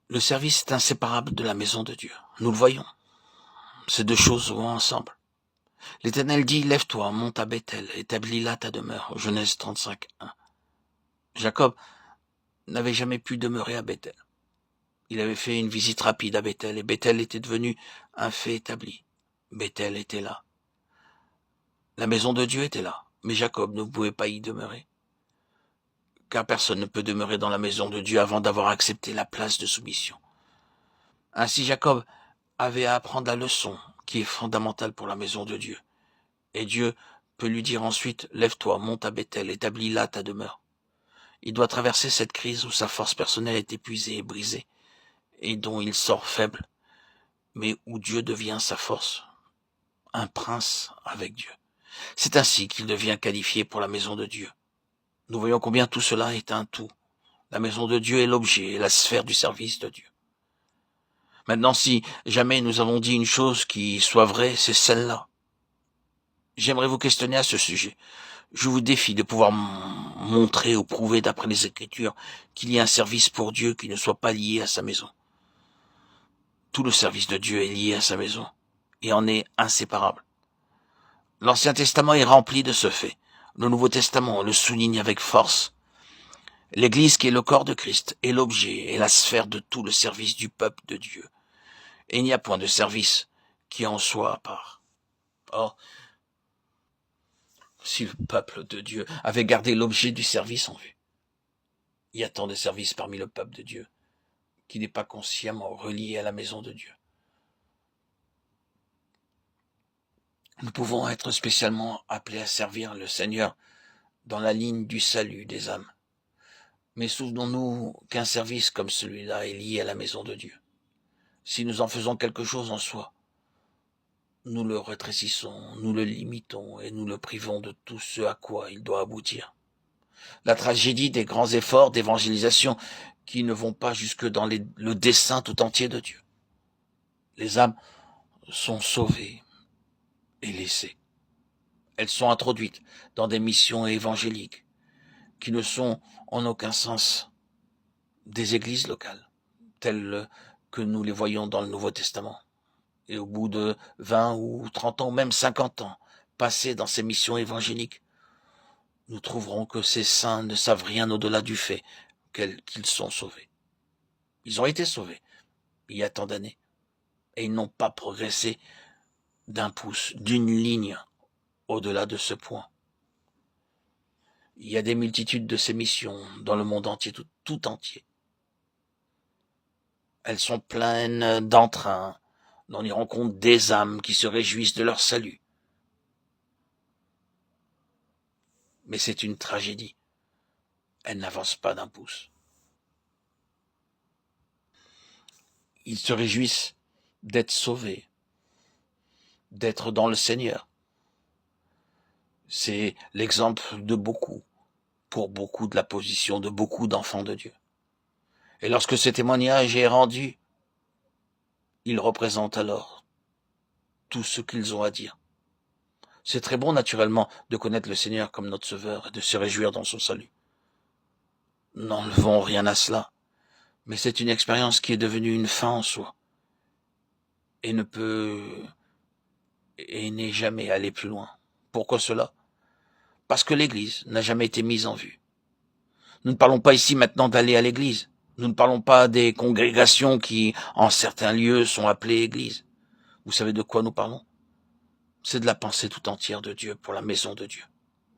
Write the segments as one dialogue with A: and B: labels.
A: Le service est inséparable de la maison de Dieu. Nous le voyons. Ces deux choses vont ensemble. L'Éternel dit, lève-toi, monte à Bethel, établis là ta demeure. Genèse 35, 1. Jacob n'avait jamais pu demeurer à Bethel. Il avait fait une visite rapide à Bethel et Bethel était devenu un fait établi. Bethel était là. La maison de Dieu était là, mais Jacob ne pouvait pas y demeurer. Car personne ne peut demeurer dans la maison de Dieu avant d'avoir accepté la place de soumission. Ainsi Jacob avait à apprendre la leçon qui est fondamentale pour la maison de Dieu. Et Dieu peut lui dire ensuite, lève-toi, monte à Bethel, établis là ta demeure. Il doit traverser cette crise où sa force personnelle est épuisée et brisée, et dont il sort faible, mais où Dieu devient sa force, un prince avec Dieu. C'est ainsi qu'il devient qualifié pour la maison de Dieu. Nous voyons combien tout cela est un tout. La maison de Dieu est l'objet et la sphère du service de Dieu. Maintenant, si jamais nous avons dit une chose qui soit vraie, c'est celle-là. J'aimerais vous questionner à ce sujet. Je vous défie de pouvoir montrer ou prouver d'après les Écritures qu'il y a un service pour Dieu qui ne soit pas lié à sa maison. Tout le service de Dieu est lié à sa maison et en est inséparable. L'Ancien Testament est rempli de ce fait. Le Nouveau Testament le souligne avec force. L'Église, qui est le corps de Christ, est l'objet et la sphère de tout le service du peuple de Dieu. Et il n'y a point de service qui en soit à part. Or, si le peuple de Dieu avait gardé l'objet du service en vue, il y a tant de services parmi le peuple de Dieu qui n'est pas consciemment relié à la maison de Dieu. Nous pouvons être spécialement appelés à servir le Seigneur dans la ligne du salut des âmes. Mais souvenons-nous qu'un service comme celui-là est lié à la maison de Dieu. Si nous en faisons quelque chose en soi, nous le rétrécissons, nous le limitons et nous le privons de tout ce à quoi il doit aboutir. La tragédie des grands efforts d'évangélisation qui ne vont pas jusque dans le dessein tout entier de Dieu. Les âmes sont sauvées et laissées. Elles sont introduites dans des missions évangéliques qui ne sont en aucun sens des églises locales, telles que nous les voyons dans le Nouveau Testament. Et au bout de 20 ou 30 ans, ou même 50 ans, passés dans ces missions évangéliques, nous trouverons que ces saints ne savent rien au-delà du fait qu'ils sont sauvés. Ils ont été sauvés il y a tant d'années, et ils n'ont pas progressé d'un pouce, d'une ligne, au-delà de ce point. Il y a des multitudes de ces missions dans le monde entier, tout entier. Elles sont pleines d'entrain. On y rencontre des âmes qui se réjouissent de leur salut. Mais c'est une tragédie. Elles n'avancent pas d'un pouce. Ils se réjouissent d'être sauvés, d'être dans le Seigneur. C'est l'exemple de beaucoup, pour beaucoup de la position de beaucoup d'enfants de Dieu. Et lorsque ce témoignage est rendu, il représente alors tout ce qu'ils ont à dire. C'est très bon, naturellement, de connaître le Seigneur comme notre Sauveur et de se réjouir dans son salut. N'enlevons rien à cela, mais c'est une expérience qui est devenue une fin en soi et ne peut et n'est jamais allé plus loin. Pourquoi cela? Parce que l'Église n'a jamais été mise en vue. Nous ne parlons pas ici maintenant d'aller à l'Église. Nous ne parlons pas des congrégations qui, en certains lieux, sont appelées Églises. Vous savez de quoi nous parlons? C'est de la pensée tout entière de Dieu pour la maison de Dieu.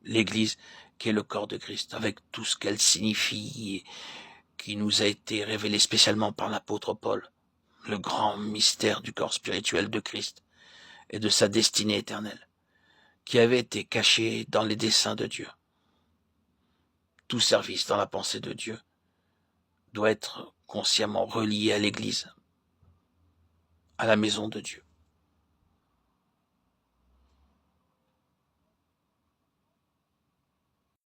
A: L'Église qui est le corps de Christ, avec tout ce qu'elle signifie et qui nous a été révélé spécialement par l'apôtre Paul, le grand mystère du corps spirituel de Christ et de sa destinée éternelle, qui avait été caché dans les desseins de Dieu. Tout service dans la pensée de Dieu doit être consciemment relié à l'Église, à la maison de Dieu.